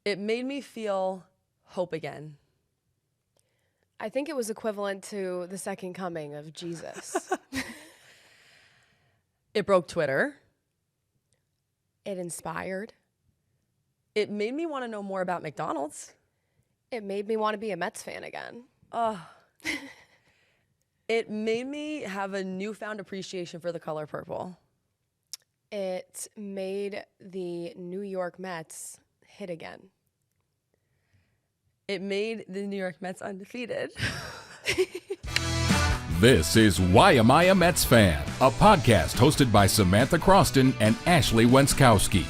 It made me feel hope again. I think it was equivalent to the second coming of Jesus. It broke Twitter. It inspired. It made me want to know more about McDonald's. It made me want to be a Mets fan again. It made me have a newfound appreciation for the color purple. It made the New York Mets hit again. It made the New York Mets undefeated. This is Why Am I a Mets Fan? A podcast hosted by Samantha Croston and Ashley Wenskoski.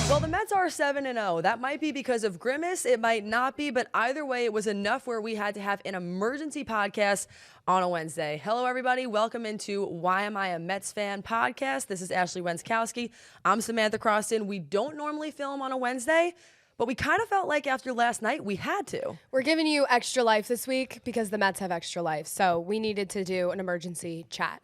Well, the Mets are 7-0. That might be because of Grimace. It might not be, but either way, it was enough where we had to have an emergency podcast on a Wednesday. Hello, everybody. Welcome into Why Am I a Mets Fan podcast. This is Ashley Wenskoski. I'm Samantha Croston. We don't normally film on a Wednesday, but we kind of felt like after last night, we had to. We're giving you extra life this week because the Mets have extra life. So we needed to do an emergency chat.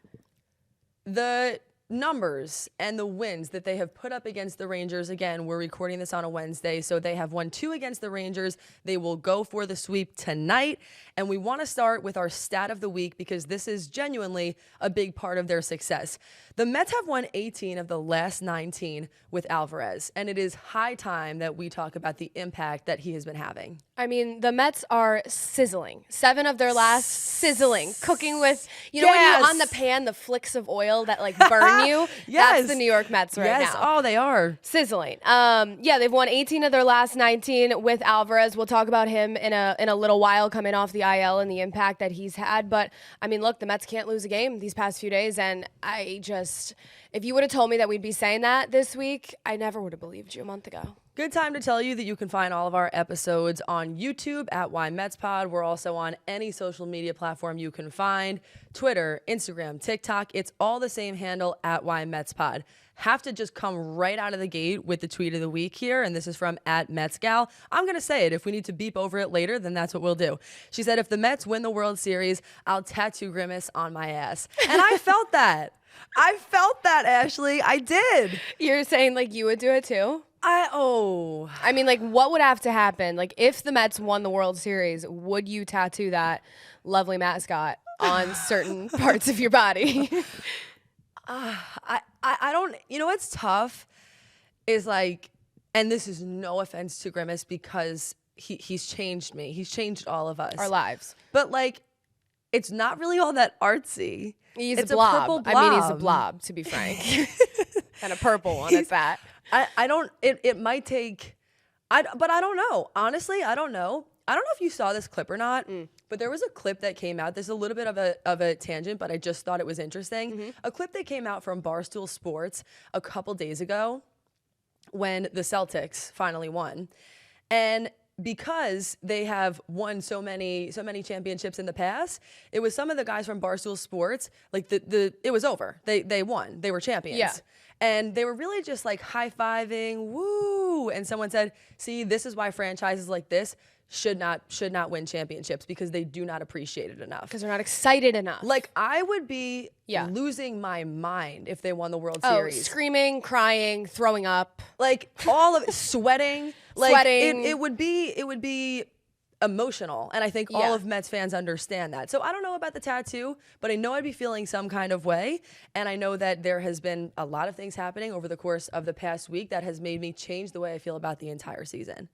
The numbers and the wins that they have put up against the Rangers, again, we're recording this on a Wednesday, so they have won 2 against the Rangers. They will go for the sweep tonight, and we want to start with our stat of the week because this is genuinely a big part of their success. The Mets have won 18 of the last 19 with Alvarez, and it is high time that we talk about the impact that he has been having. I mean, the Mets are sizzling. 7 of their last sizzling. Cooking with, you know, when Yes. you're on the pan, the flicks of oil that like burn you? Yes. That's the New York Mets right Yes. now. Oh, they are. Sizzling. Yeah, they've won 18 of their last 19 with Alvarez. We'll talk about him in a little while coming off the IL and the impact that he's had. But, I mean, look, the Mets can't lose a game these past few days. And if you would have told me that we'd be saying that this week, I never would have believed you a month ago. Good time to tell you that you can find all of our episodes on YouTube at WhyMetsPod. We're also on any social media platform you can find. Twitter, Instagram, TikTok. It's all the same handle at WhyMetsPod. Have to just come right out of the gate with the tweet of the week here, and this is from @MetsGal. I'm going to say it. If we need to beep over it later, then that's what we'll do. She said, if the Mets win the World Series, I'll tattoo Grimace on my ass. And I felt that. I felt that, Ashley. I did. You're saying like you would do it too? I mean, like, what would have to happen? Like, if the Mets won the World Series, would you tattoo that lovely mascot on certain parts of your body? I don't, you know what's tough is like, and this is no offense to Grimace because he's changed me. He's changed all of us. Our lives. But like, it's not really all that artsy. It's a blob. purple blob. I mean, he's a blob, to be frank. And a purple one at that. I don't, it might take, but I don't know. Honestly, I don't know. I don't know if you saw this clip or not, but there was a clip that came out. This is a little bit of a tangent, but I just thought it was interesting. Mm-hmm. A clip that came out from Barstool Sports a couple days ago when the Celtics finally won. And because they have won so many championships in the past, it was some of the guys from Barstool Sports, like it was over. They won. They were champions. Yeah. And they were really just like high-fiving, woo. And someone said, see, this is why franchises like this should not win championships because they do not appreciate it enough. Because they're not excited enough. Like, I would be losing my mind if they won the World Oh, Series. screaming, crying, throwing up. Like, all of it, sweating. Like, Sweating. It would be emotional. And I think all of Mets fans understand that. So I don't know about the tattoo, but I know I'd be feeling some kind of way. And I know that there has been a lot of things happening over the course of the past week that has made me change the way I feel about the entire season.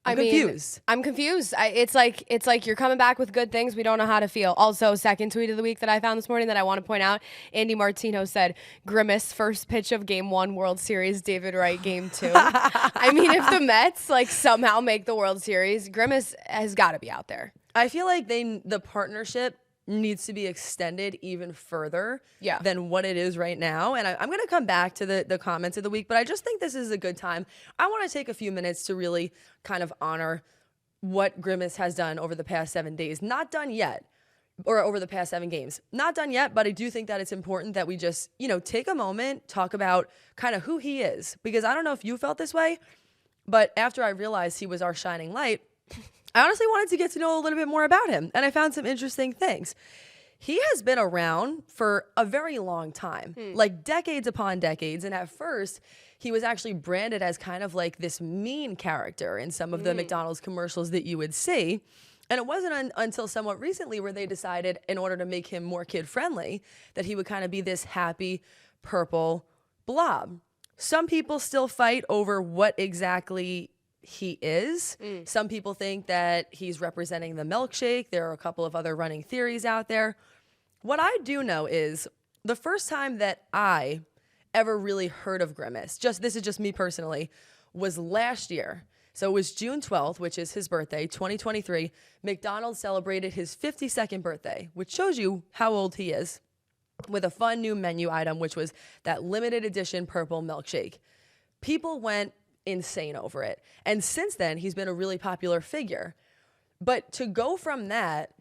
I'm confused. I'm confused. It's like you're coming back with good things. We don't know how to feel. Also, second tweet of the week that I found this morning that I want to point out, Andy Martino said, Grimace first pitch of Game 1 World Series, David Wright Game 2. I mean, if the Mets like somehow make the World Series, Grimace has got to be out there. I feel like the partnership needs to be extended even further than what it is right now. And I'm going to come back to the comments of the week, but I just think this is a good time. I want to take a few minutes to really kind of honor what Grimace has done over the past 7 days. Not done yet, or over the past 7 games. Not done yet, but I do think that it's important that we just, take a moment, talk about kind of who he is. Because I don't know if you felt this way, but after I realized he was our shining light, I honestly wanted to get to know a little bit more about him, and I found some interesting things. he has been around for a very long time, like decades upon decades. And at first, he was actually branded as kind of like this mean character in some of the McDonald's commercials that you would see. And it wasn't until somewhat recently where they decided, in order to make him more kid-friendly, that he would kind of be this happy purple blob. Some people still fight over what exactly he is. Some people think that he's representing the milkshake. There are a couple of other running theories out there. What I do know is the first time that I ever really heard of Grimace, this is just me personally, was last year. So it was June 12th, which is his birthday, 2023. McDonald's celebrated his 52nd birthday, which shows you how old he is, with a fun new menu item, which was that limited edition purple milkshake. People went insane over it. And since then, he's been a really popular figure. But to go from that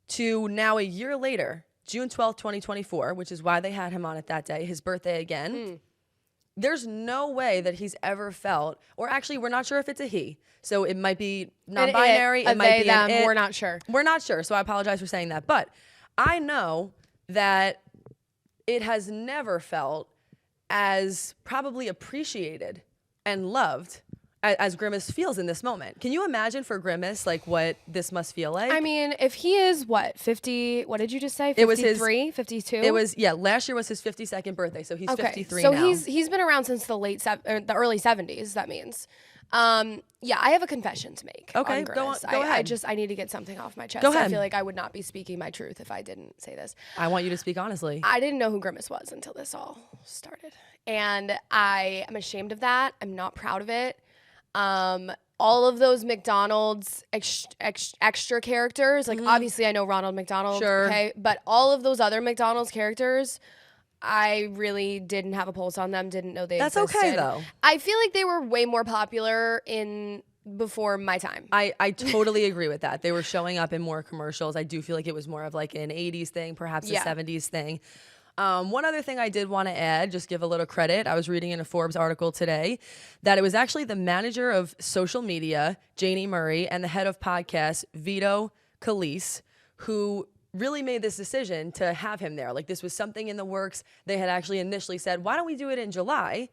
to now a year later, June 12th, 2024, which is why they had him on it that day, his birthday again, there's no way that he's ever felt, or actually, we're not sure if it's a he. So it might be non-binary. It might be an it. We're not sure. We're not sure. So I apologize for saying that. But I know that it has never felt as probably appreciated and loved as Grimace feels in this moment. Can you imagine for Grimace, like, what this must feel like? I mean, if he is, 50, what did you just say? 53, 52? It was, last year was his 52nd birthday, so he's 53 now. So he's been around since the early 70s, that means. I have a confession to make. Okay, on Grimace. go ahead. I need to get something off my chest. Go ahead. I feel like I would not be speaking my truth if I didn't say this. I want you to speak honestly. I didn't know who Grimace was until this all started. And I am ashamed of that. I'm not proud of it. All of those McDonald's extra characters, like obviously I know Ronald McDonald, okay, but all of those other McDonald's characters, I really didn't have a pulse on them, didn't know they existed. That's okay though. I feel like they were way more popular before my time. I totally agree with that. They were showing up in more commercials. I do feel like it was more of like an 80s thing, perhaps a 70s thing. One other thing I did want to add, just give a little credit. I was reading in a Forbes article today that it was actually the manager of social media, Janie Murray, and the head of podcast, Vito Calise, who really made this decision to have him there. Like, this was something in the works. They had actually initially said, why don't we do it in July?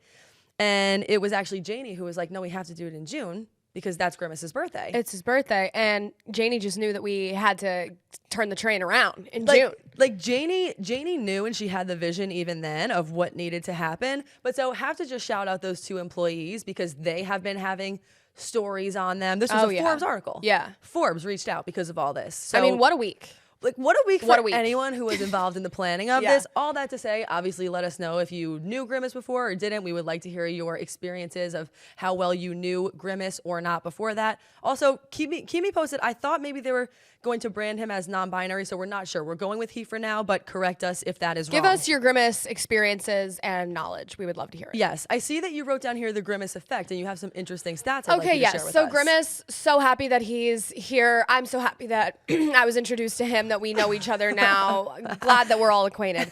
And it was actually Janie who was like, no, we have to do it in June, because that's Grimace's birthday. It's his birthday, and Janie just knew that we had to turn the train around in June. Like Janie knew, and she had the vision even then of what needed to happen. But so have to just shout out those two employees, because they have been having stories on them. This was a Forbes article. Yeah. Forbes reached out because of all this. So, I mean, what a week. Like, what a week for anyone who was involved in the planning of this. All that to say, obviously, let us know if you knew Grimace before or didn't. We would like to hear your experiences of how well you knew Grimace or not before that. Also, keep me posted. I thought maybe they were going to brand him as non-binary, so we're not sure. We're going with he for now, but correct us if that is wrong. Give us your Grimace experiences and knowledge. We would love to hear it. Yes. I see that you wrote down here the Grimace Effect, and you have some interesting stats I'd like you to share with us. So Grimace, so happy that he's here. I'm so happy that I was introduced to him, that we know each other now. Glad that we're all acquainted.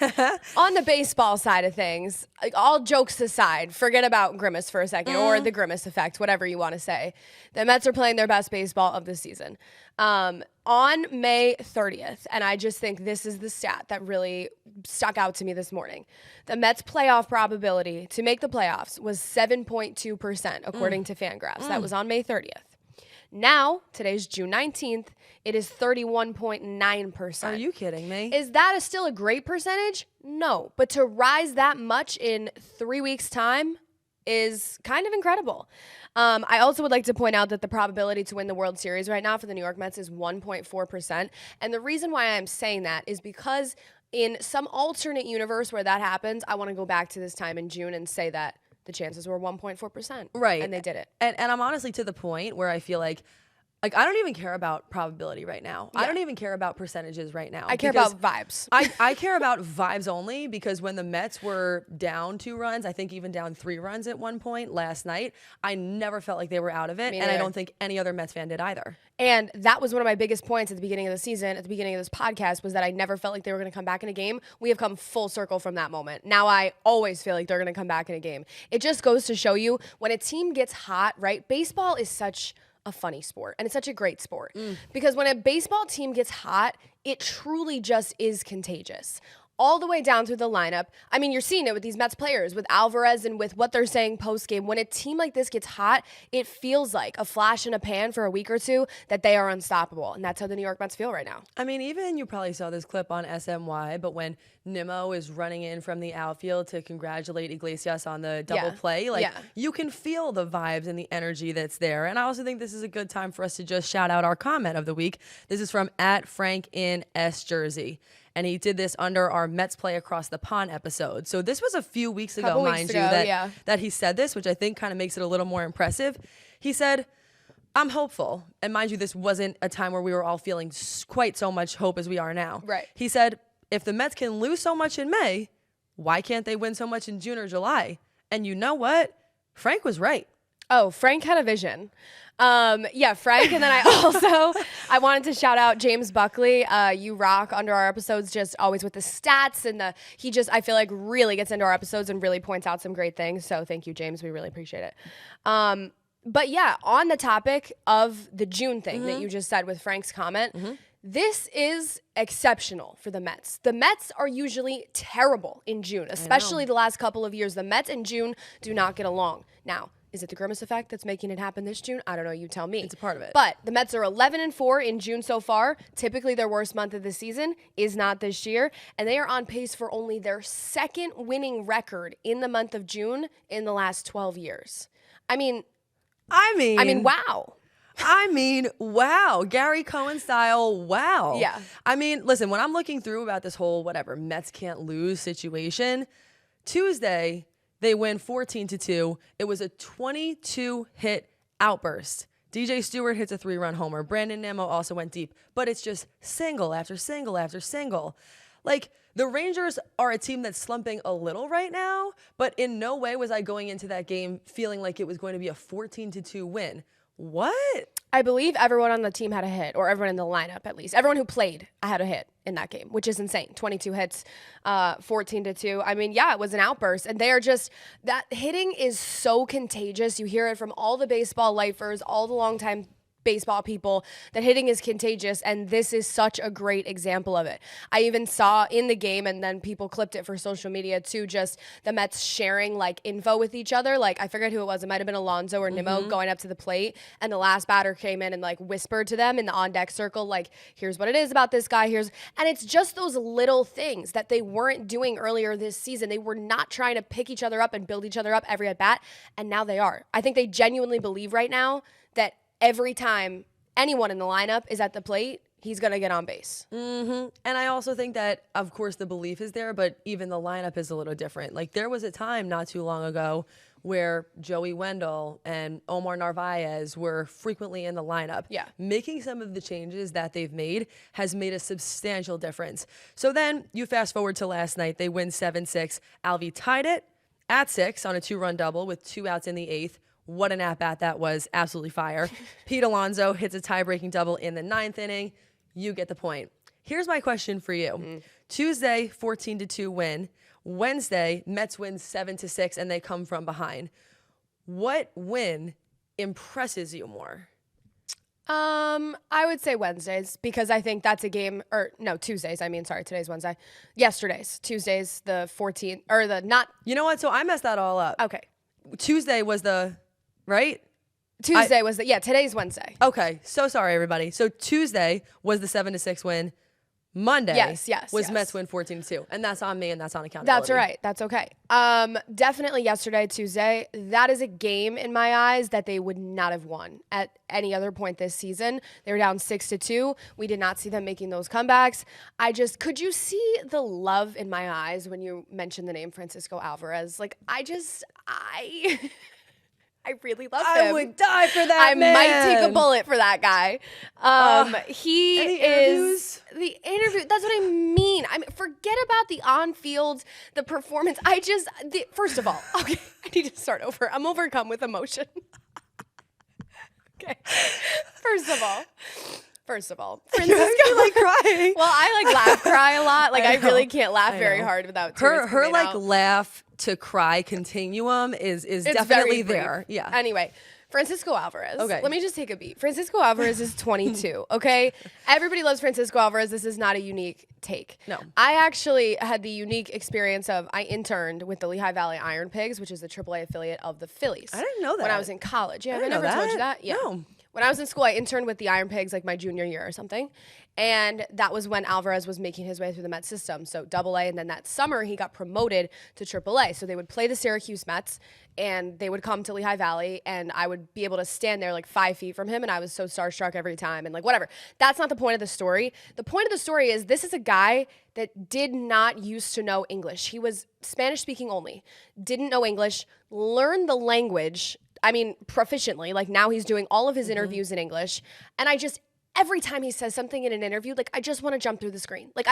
On the baseball side of things, like, all jokes aside, forget about Grimace for a second, or the Grimace Effect, whatever you want to say. The Mets are playing their best baseball of the season. On May 30th, and I just think this is the stat that really stuck out to me this morning. The Mets' playoff probability to make the playoffs was 7.2%, according to Fangraphs. That was on May 30th. Now, today's June 19th, it is 31.9%. Are you kidding me? Is that still a great percentage? No. But to rise that much in 3 weeks' time is kind of incredible. I also would like to point out that the probability to win the World Series right now for the New York Mets is 1.4%. And the reason why I'm saying that is because in some alternate universe where that happens, I want to go back to this time in June and say that the chances were 1.4%. Right. And they did it. And I'm honestly to the point where I feel like I don't even care about probability right now. Yeah. I don't even care about percentages right now. I care about vibes. I care about vibes only, because when the Mets were down 2 runs, I think even down 3 runs at one point last night, I never felt like they were out of it. And I don't think any other Mets fan did either. And that was one of my biggest points at the beginning of the season, at the beginning of this podcast, was that I never felt like they were going to come back in a game. We have come full circle from that moment. Now I always feel like they're going to come back in a game. It just goes to show you, when a team gets hot, right? Baseball is such a funny sport, and it's such a great sport because when a baseball team gets hot, it truly just is contagious. All the way down through the lineup. I mean, you're seeing it with these Mets players, with Alvarez and with what they're saying post-game. When a team like this gets hot, it feels like a flash in a pan for a week or two that they are unstoppable. And that's how the New York Mets feel right now. I mean, even you probably saw this clip on SMY, but when Nimmo is running in from the outfield to congratulate Iglesias on the double play, you can feel the vibes and the energy that's there. And I also think this is a good time for us to just shout out our comment of the week. This is from @Frank in S Jersey. And he did this under our Mets Play Across the Pond episode. So this was a few weeks ago, that he said this, which I think kind of makes it a little more impressive. He said, I'm hopeful. And mind you, this wasn't a time where we were all feeling quite so much hope as we are now. Right. He said, if the Mets can lose so much in May, why can't they win so much in June or July? And you know what? Frank was right. Oh, Frank had a vision. Frank. And then I wanted to shout out James Buckley. You rock under our episodes, just always with the stats and I feel like really gets into our episodes and really points out some great things. So thank you, James. We really appreciate it. But yeah, on the topic of the June thing that you just said with Frank's comment, this is exceptional for the Mets. The Mets are usually terrible in June, especially the last couple of years. The Mets in June do not get along. Now, is it the Grimace Effect that's making it happen this June? I don't know. You tell me. It's a part of it. But the Mets are 11-4 in June so far. Typically, their worst month of the season is not this year. And they are on pace for only their second winning record in the month of June in the last 12 years. I mean, wow. Wow. Gary Cohen style, wow. Yeah. I mean, listen, when I'm looking through about this whole Mets can't lose situation, Tuesday, they win 14-2. It was a 22-hit outburst. DJ Stewart hits a 3-run homer. Brandon Nimmo also went deep. But it's just single after single after single. Like, the Rangers are a team that's slumping a little right now, but in no way was I going into that game feeling like it was going to be a 14-2 win. What? I believe everyone on the team had a hit, or everyone in the lineup at least. Everyone who played had a hit in that game, which is insane. 22 hits, 14-2. I mean, yeah, it was an outburst. And they are just, that hitting is so contagious. You hear it from all the baseball lifers, all the longtime baseball people, that hitting is contagious, and this is such a great example of it. I even saw in the game, and then people clipped it for social media too, just the Mets sharing like info with each other. Like, I forget who it was. It might have been Alonso or Nimmo going up to the plate, and the last batter came in and like whispered to them in the on-deck circle, like, here's what it is about this guy, and it's just those little things that they weren't doing earlier this season. They were not trying to pick each other up and build each other up every at bat, and now they are. I think they genuinely believe right now that every time anyone in the lineup is at the plate, he's going to get on base. And I also think that, of course, the belief is there, but even the lineup is a little different. Like, there was a time not too long ago where Joey Wendell and Omar Narvaez were frequently in the lineup. Yeah. Making some of the changes that they've made has made a substantial difference. So then you fast forward to last night. They win 7-6. Alvy tied it at 6 on a 2-run double with 2 outs in the 8th. What an at-bat that was. Absolutely fire. Pete Alonso hits a tie-breaking double in the 9th inning. You get the point. Here's my question for you. Tuesday, 14-2 win. Wednesday, Mets win 7-6, and they come from behind. What win impresses you more? I would say Wednesdays, because I think that's a game, Tuesdays. Today's Wednesday. Yesterday's. Tuesdays, the 14th, or the not. You know what? So I messed that all up. Okay. Tuesday was the, right? Tuesday was today's Wednesday. Okay. So sorry, everybody. So Tuesday was the 7-6 win. Monday was Mets win 14-2. And that's on me, and that's on accountability. That's right. That's okay. Definitely yesterday, Tuesday, that is a game in my eyes that they would not have won at any other point this season. They were down 6-2. We did not see them making those comebacks. Could you see the love in my eyes when you mentioned the name Francisco Alvarez? Like, I really love him. I would die for that man. I might take a bullet for that guy. He is the interview. That's what I mean. Forget about the on-field, the performance. First of all, okay, I need to start over. I'm overcome with emotion. Okay. First of all, Francisco, like crying. Well, I like laugh cry a lot. Like, I really can't laugh very hard without tears her coming like out. Laugh to cry continuum is definitely there. Yeah. Anyway, Francisco Alvarez. Okay. Let me just take a beat. Francisco Alvarez is 22, okay? Everybody loves Francisco Alvarez. This is not a unique take. No. I actually had the unique experience of I interned with the Lehigh Valley Iron Pigs, which is the AAA affiliate of the Phillies. I didn't know that. When I was in college. Yeah, I have I didn't know never told that. you that? Yeah. No. When I was in school, I interned with the Iron Pigs like my junior year or something. And that was when Alvarez was making his way through the Mets system. So AA, and then that summer he got promoted to AAA. So they would play the Syracuse Mets and they would come to Lehigh Valley and I would be able to stand there like 5 feet from him and I was so starstruck every time and like whatever. That's not the point of the story. The point of the story is this is a guy that did not used to know English. He was Spanish speaking only, didn't know English, learned the language, I mean, proficiently. Like now he's doing all of his interviews in English. And every time he says something in an interview, like I just want to jump through the screen. Like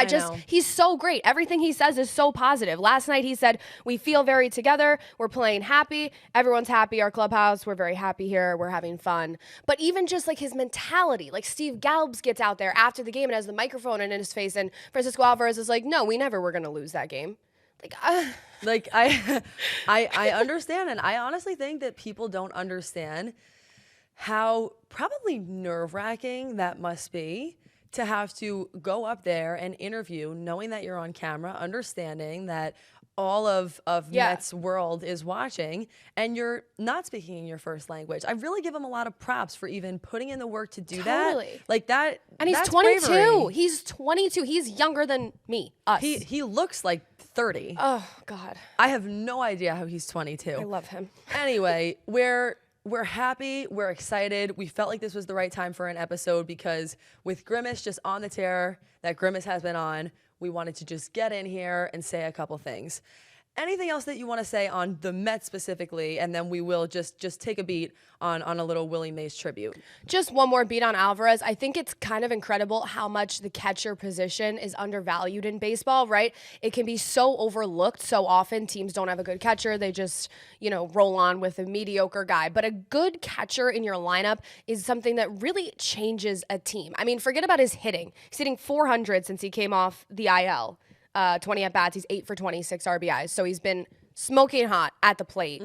he's so great. Everything he says is so positive. Last night he said, we feel very together. We're playing happy. Everyone's happy. Our clubhouse, we're very happy here. We're having fun. But even just like his mentality, like Steve Galbs gets out there after the game and has the microphone in his face and Francisco Alvarez is like, no, we never were going to lose that game. Like I understand, and I honestly think that people don't understand how probably nerve-wracking that must be to have to go up there and interview, knowing that you're on camera, understanding that all of Mets world is watching, and you're not speaking in your first language. I really give him a lot of props for even putting in the work to do that. Like that. And he's 22. Bravery. He's 22. He's younger than me, us. He looks like 30. Oh, God. I have no idea how he's 22. I love him. Anyway, we're happy. We're excited. We felt like this was the right time for an episode because with Grimace just on the tear that Grimace has been on, we wanted to just get in here and say a couple things. Anything else that you want to say on the Mets specifically, and then we will just take a beat on a little Willie Mays tribute. Just one more beat on Alvarez. I think it's kind of incredible how much the catcher position is undervalued in baseball, right? It can be so overlooked so often. Teams don't have a good catcher. They just, roll on with a mediocre guy. But a good catcher in your lineup is something that really changes a team. I mean, forget about his hitting. He's hitting 400 since he came off the IL. 20 at-bats, he's 8 for 26 RBIs. So he's been smoking hot at the plate.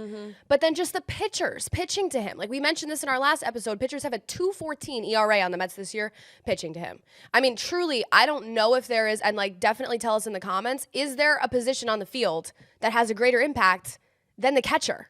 But then just the pitchers pitching to him. Like we mentioned this in our last episode, pitchers have a 2.14 ERA on the Mets this year pitching to him. I mean, truly, I don't know if there is, and definitely tell us in the comments, is there a position on the field that has a greater impact than the catcher?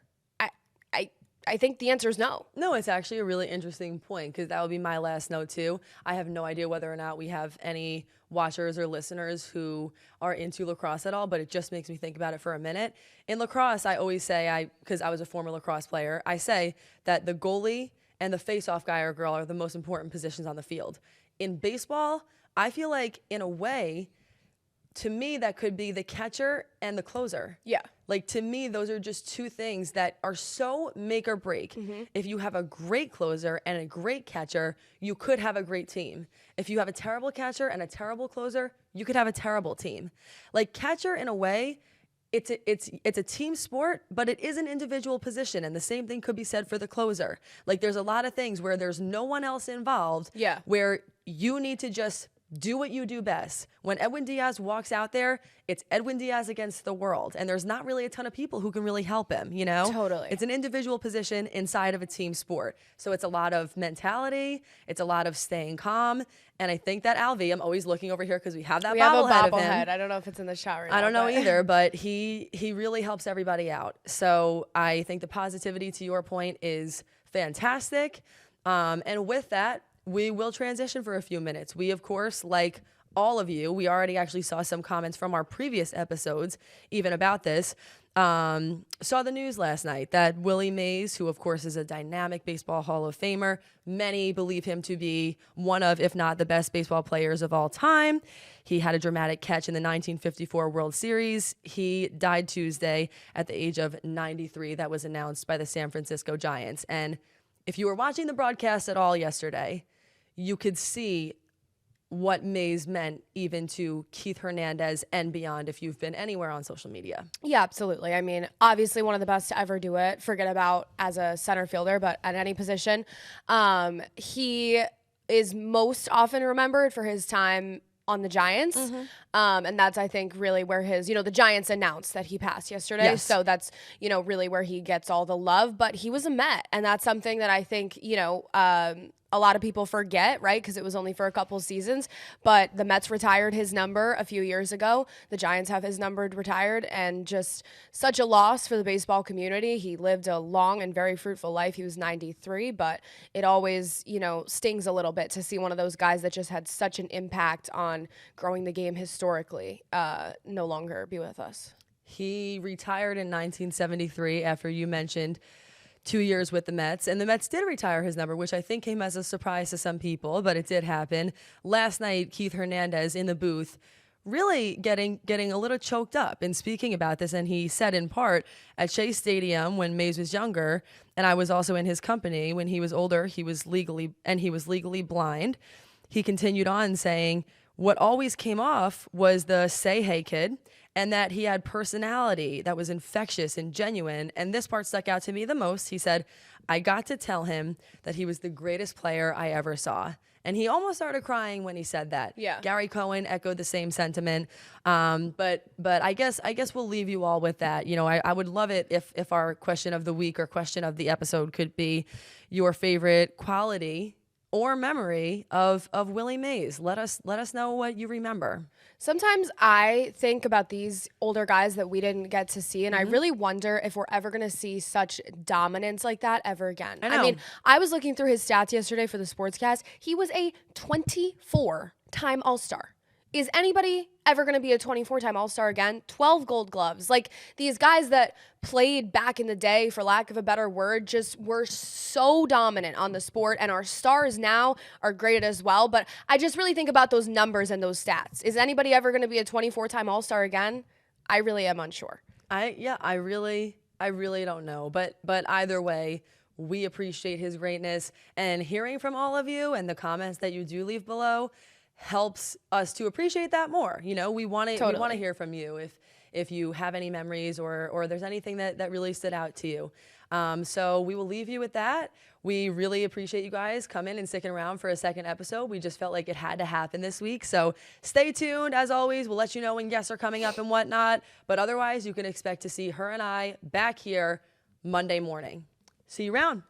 I think the answer is no. No, it's actually a really interesting point because that would be my last note too. I have no idea whether or not we have any watchers or listeners who are into lacrosse at all, but it just makes me think about it for a minute. In lacrosse, I always say, because I was a former lacrosse player, I say that the goalie and the face-off guy or girl are the most important positions on the field. In baseball, I feel like in a way, to me, that could be the catcher and the closer. Yeah. Like, to me, those are just two things that are so make or break. If you have a great closer and a great catcher, you could have a great team. If you have a terrible catcher and a terrible closer, you could have a terrible team. Like, catcher, in a way, it's a team sport, but it is an individual position. And the same thing could be said for the closer. Like, there's a lot of things where there's no one else involved. Yeah. Where you need to just do what you do best. When Edwin Diaz walks out there, it's Edwin Diaz against the world. And there's not really a ton of people who can really help him, Totally. It's an individual position inside of a team sport. So it's a lot of mentality. It's a lot of staying calm. And I think that Alvy, I'm always looking over here because we have that bobblehead of him. I don't know if it's in the shower. I don't know either, but he really helps everybody out. So I think the positivity, to your point, is fantastic. And with that, we will transition for a few minutes. We, of course, like all of you, we already actually saw some comments from our previous episodes even about this. Saw the news last night that Willie Mays, who of course is a dynamic baseball Hall of Famer, many believe him to be one of, if not the best baseball players of all time. He had a dramatic catch in the 1954 World Series. He died Tuesday at the age of 93. That was announced by the San Francisco Giants. And if you were watching the broadcast at all yesterday, you could see what Mays meant even to Keith Hernandez and beyond if you've been anywhere on social media. Yeah, absolutely. I mean, obviously one of the best to ever do it. Forget about as a center fielder, but at any position. He is most often remembered for his time on the Giants. And that's, I think, really where his, the Giants announced that he passed yesterday. Yes. So that's, really where he gets all the love. But he was a Met. And that's something that I think, a lot of people forget, right? Because it was only for a couple seasons. But the Mets retired his number a few years ago. The Giants have his number retired, and just such a loss for the baseball community. He lived a long and very fruitful life. He was 93, but it always, stings a little bit to see one of those guys that just had such an impact on growing the game historically no longer be with us. He retired in 1973 after you mentioned 2 years with the Mets, and the Mets did retire his number, which I think came as a surprise to some people, but it did happen. Last night, Keith Hernandez in the booth really getting a little choked up and speaking about this, and he said in part, at Shea Stadium when Mays was younger, and I was also in his company, when he was older, he was legally blind. He continued on saying, what always came off was the say hey kid, and that he had personality that was infectious and genuine. And this part stuck out to me the most. He said, I got to tell him that he was the greatest player I ever saw. And he almost started crying when he said that. Yeah. Gary Cohen echoed the same sentiment. But I guess we'll leave you all with that. I would love it if our question of the week or question of the episode could be your favorite quality or memory of Willie Mays. Let us know what you remember. Sometimes I think about these older guys that we didn't get to see, and I really wonder if we're ever going to see such dominance like that ever again. I know. I mean, I was looking through his stats yesterday for the Sportscast. He was a 24-time All-Star. Is anybody ever going to be a 24-time All-Star again? 12 Gold Gloves. Like, these guys that played back in the day, for lack of a better word, just were so dominant on the sport, and our stars now are great as well. But I just really think about those numbers and those stats. Is anybody ever going to be a 24-time All-Star again? I really am unsure. I really don't know. But either way, we appreciate his greatness, and hearing from all of you and the comments that you do leave below helps us to appreciate that more. We want to hear from you if you have any memories or there's anything that really stood out to you. So we will leave you with that. We really appreciate you guys coming and sticking around for a second episode. We just felt like it had to happen this week. So stay tuned. As always, we'll let you know when guests are coming up and whatnot. But otherwise, you can expect to see her and I back here Monday morning. See you around.